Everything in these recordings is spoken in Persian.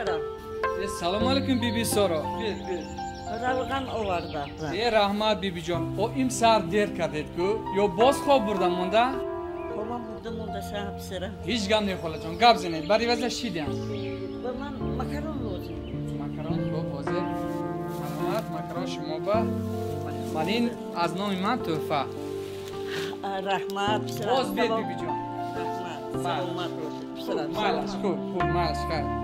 پسرم. سلام علیکم بیبی سارا. روغن آوردم. رحمت بیبی جان. او امسال دیر کردید کو یا باز خواب بردم مونده؟ خوابم مونده شب پسرم. هیچ گم نه خاله جان. گپ زنید. برای وضع شیدیم. با من مکرون لازم. مکرون خوب واضح. سلامت مکرون شما با. مالین از نام من توفه. رحمت پسرم. باز بید بیبی جان. رحمت. سلامت روزی پسرم. مالش خوب مالش خیر.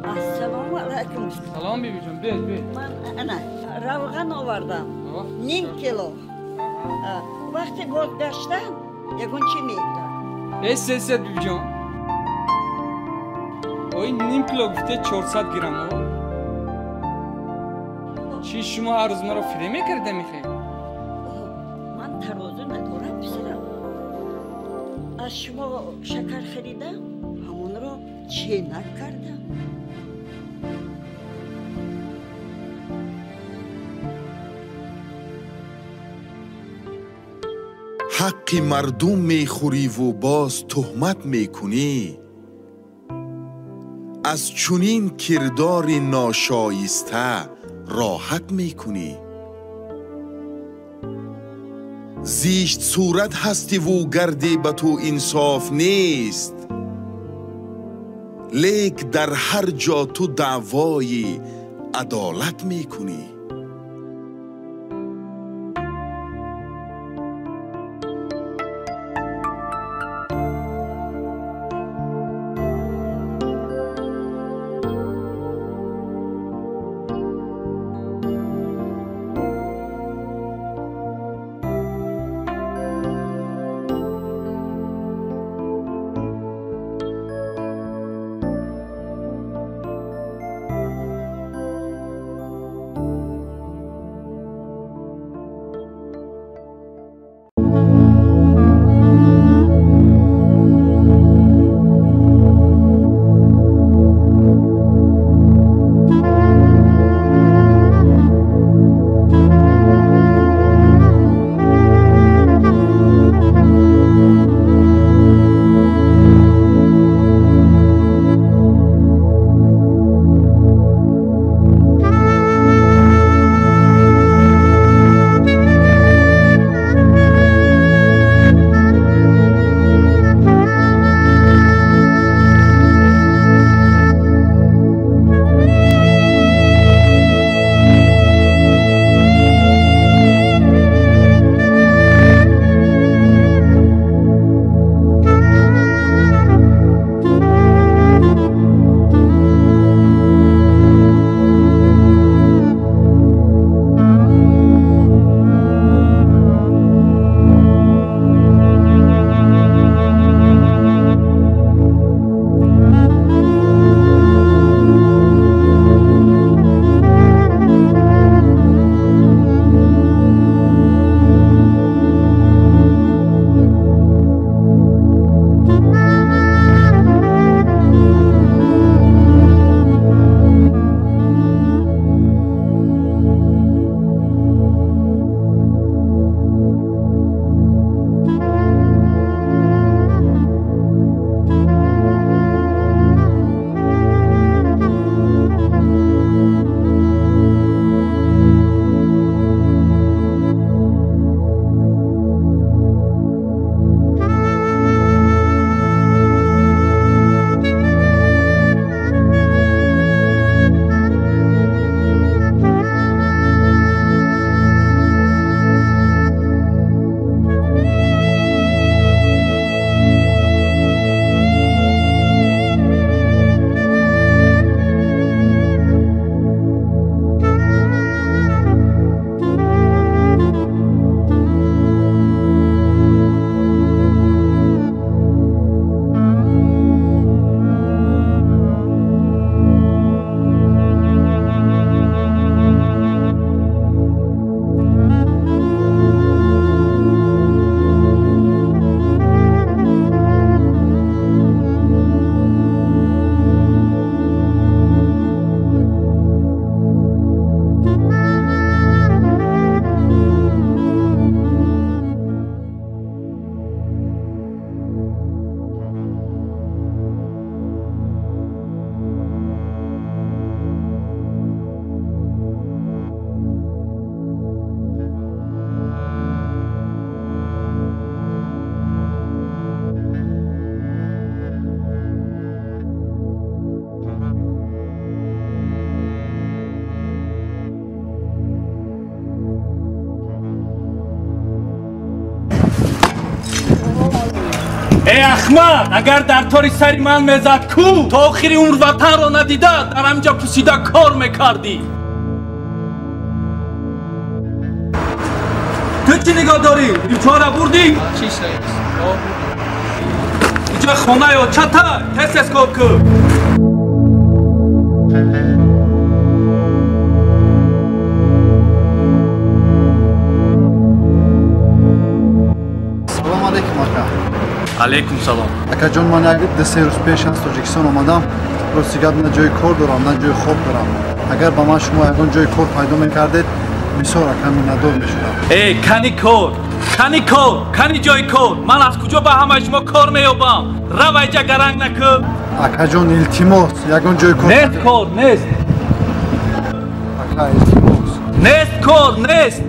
السلام علیکم. سلام بیبی جان. بید. من روغن آوردم. نیم کیلو. وقتی گذشتم یکون چی میده؟ سه بیبی جان. اوی نیم کیلو گفته 400 گرم او. چی شما هر روز مرا فری میکرده میخوای؟ من ترازو ندارم پسرم. از شما شکر خریدم همون رو چی نکردم. حق مردم میخوری و باز تهمت میکنی. از چنین کردار ناشایسته راحت میکنی. زیشت صورت هستی و گردی به تو انصاف نیست. لیک در هر جا تو دعوای عدالت میکنی. ای احمق اگر در طوری سری من میزد کو تا آخری عمر وطن را ندیده در همجا پوسیده کار میکردی تو چی نگاه داری؟ این چهاره بردی؟ چیش رئیس اینجا خانه یا چطور؟ تست اسکوپ که سلام علیکم آقا. علیکم سلام اکا جان من یک 2 روز پیش از تاجیکستان آمدم. راستی نه جای کار دارم نه جای خواب دارم. اگر با من شما یگان جای کار پیدا میکردید بسیار کمی ندار میشدم. ای کنی کار کنی جای کار من از کجا به همه شما کار میابم رو اینجا گرنگ نکن اکا جان التماس یگان جای کار نیست کار نیست اکا التماس نیست کار نیست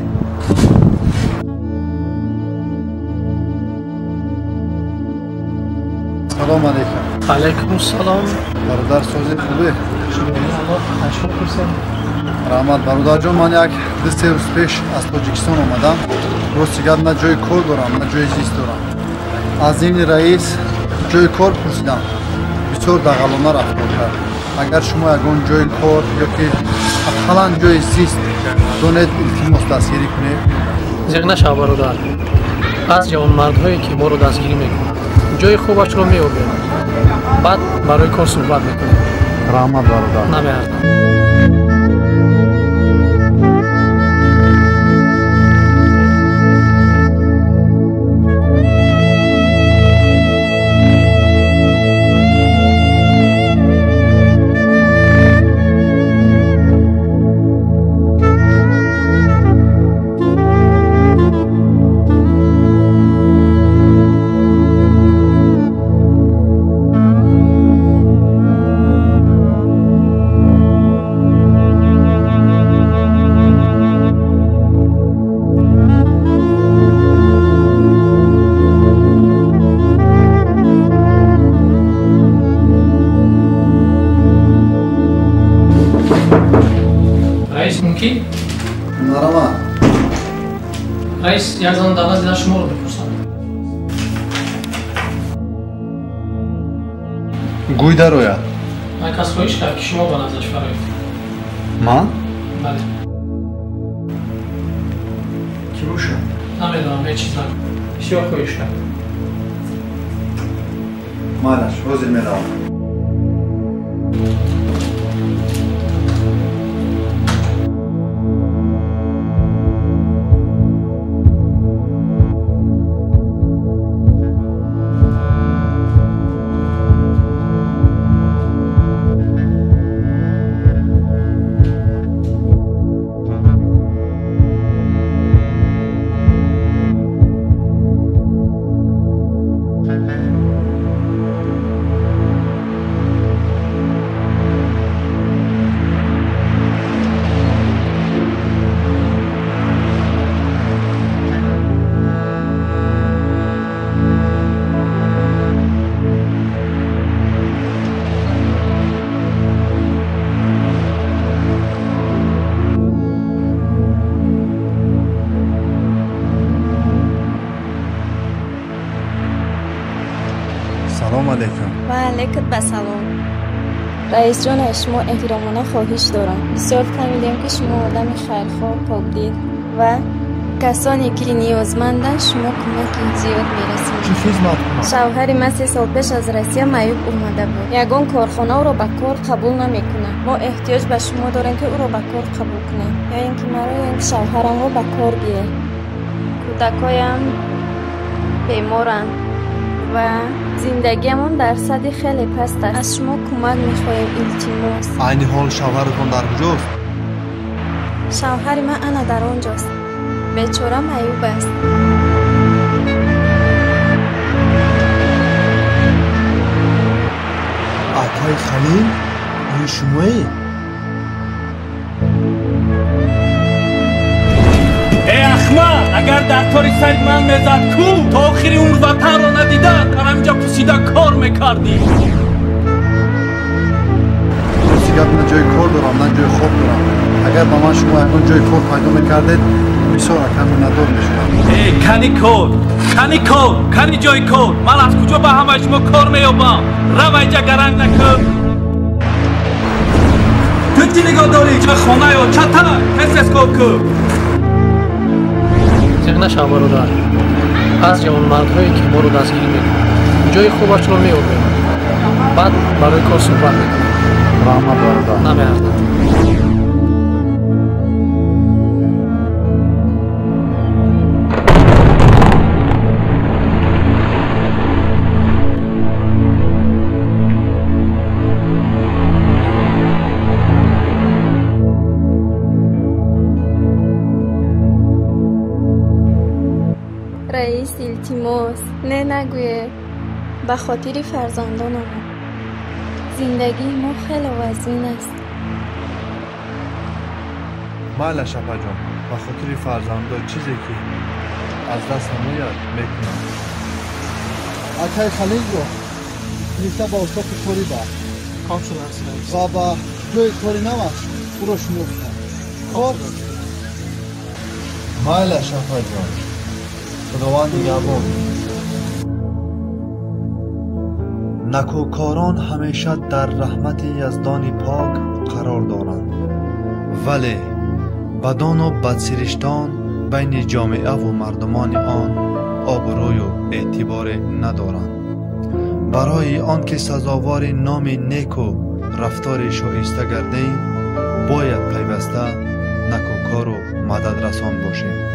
سلام علیکم. علیکم السلام برادر سازی خوبه؟ شما رحمت برادر جان من یک 2 روز پیش از تاجیکستان آمدم. راستی نه جای کار دارم نه جای زیست دارم. از این رئیس جای کار پرسیدم. بسیار دغلانه رفتار کرد. اگر شما یگان جای کار یا که اقلا جای زیست دانید التماس دستگیری کنید. زیغ نشو برادر. از جوانمردهایی که ما رو دستگیری میکنن جای خوبش رو میابیم بعد برای کار صحبت میکنیم. رحمت برادر. نمیارزم. ممکن؟ نرمت. رئیس یک زن دعوت دیدن شما رو بپرسم. گوی درویا. من کس خواهش کرد که شما با نظرش فرایید. من؟ بله. کی باشه؟ نمیدونم هیچ چیز نکن. بسیار خواهش کرد. مالش روزی میروم. سلام علیکم. و علیکم بسلام. رئیس جان شما احترامانه خواهش دارم. بسیار فهمیدیم که شما آدم خیرخواه پاکدل و کسانی که نیازمندند شما کمک زیاد میرسید. چی خدمت کنم؟ شوهر من 3 سال پیش از روسیه معیوب اومده بود. یگان کارخانه او را به کار قبول نمیکنه. ما احتیاج به شما داریم که او را به کار قبول کنیم. یا اینکه مرا یا اینکه شوهرم را به کار گیره. کودکایم بیمارند و زندگیمون درصد خیلی پست است. از شما کمک میخوایم التماس. عین حال شوهرتون در کجاست؟ شوهر من انا در آنجاست. بیچاره معیوب است. آقای خلیل این شمایی؟ ای احمق اگر در طوری سری من میزد کو تا آخری عمر وطن را ندیده در همجا پوسیده کار میکردی راستی نه جای کار دارم نه جای خواب دارم. اگر با من شما یگان جای کار پیدا میکردید بسیار کمی ندار میشونم. کنی کار کنی جای کار من از کجا به همه شما کار میابم رو اینجا گرنگ نکن تو چی نگاه داری چه خونه یا چه تنه کس کار کن زیر نشو برادر از جوانمردهایی که ما رو دستگیری میکنن جای خوبش رو میابیم بعد برای کار صحبت میکنم رحمت برادر. نمیارزد رئیس التماس نه نگویه به خاطر فرزندانم زندگی ما خیلی وزین است مالا شپا جان به خاطر فرزنده چیزی که از دست میاد میکنم. اکای خلیل رو نیسته با استاد کاری با کام شده است رئیس و با جای کاری نماست او رو شنوفتم. خب مالا شپا جان خداوند نگهبان. نکوکاران همیشه در رحمت یزدان پاک قرار دارند ولی بدان و بدسرشتان بین جامعه و مردمان آن آبروی و اعتبار ندارند. برای آنکه سزاوار نام نیک و رفتار شایسته گردیم باید پیوسته نکوکار و مدد رسان باشیم.